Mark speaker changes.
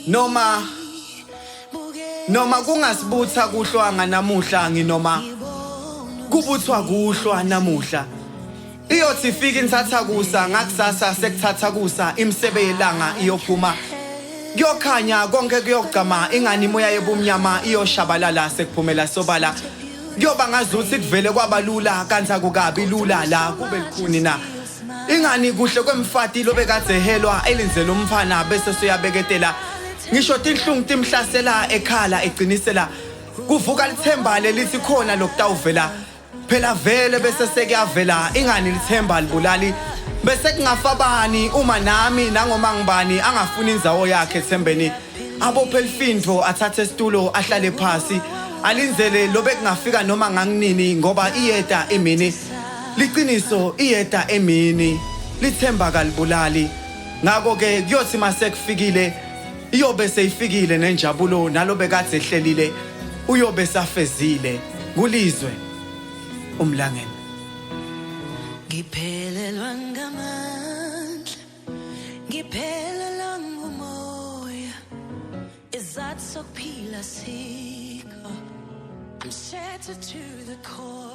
Speaker 1: noma kungasibutha kuhlwanga namuhla nginoma kubuthwa kuhlwa namuhla iyothi ifika inthatha kusa ngakusasa sekuthatha kusa imisebe yelanga iyophuma kuyokhanya konke kuyogcama ingani imoya yebumnyama iyoshabalala sekuphumela sobala kuyoba ngazuthi kuvele kwabalula kanti akukabi lula la kube likhuni na ingani kuhle kwemfati lobe kade helwa elenzela umfana bese siyabeketela ngisho tinhlungu timhlasela ekhala egcinisela kuvuka lithemba lelithi khona lokutawuvela phela vele bese sekuyavela ingani lithemba libulali bese kungafabani uma nami nangoma ngibani angafuni inzawo yakhe ethembeni abophe elifindvo athathe isitulo ahlale phansi alinzele lobe kungafika noma nganginini ngoba iyeda emini liqiniso iyeda emini lithemba kalibulali ngako ke kuyothi mase kufikile iyobe seyifikile nenjabulo nalobe kade ehlelile uyobe safezile kulizwe umlangeni
Speaker 2: ngiphelelwa ngamandla ngiphelelwa ngumoya izathu sokuphila sikho I'm shattered to the core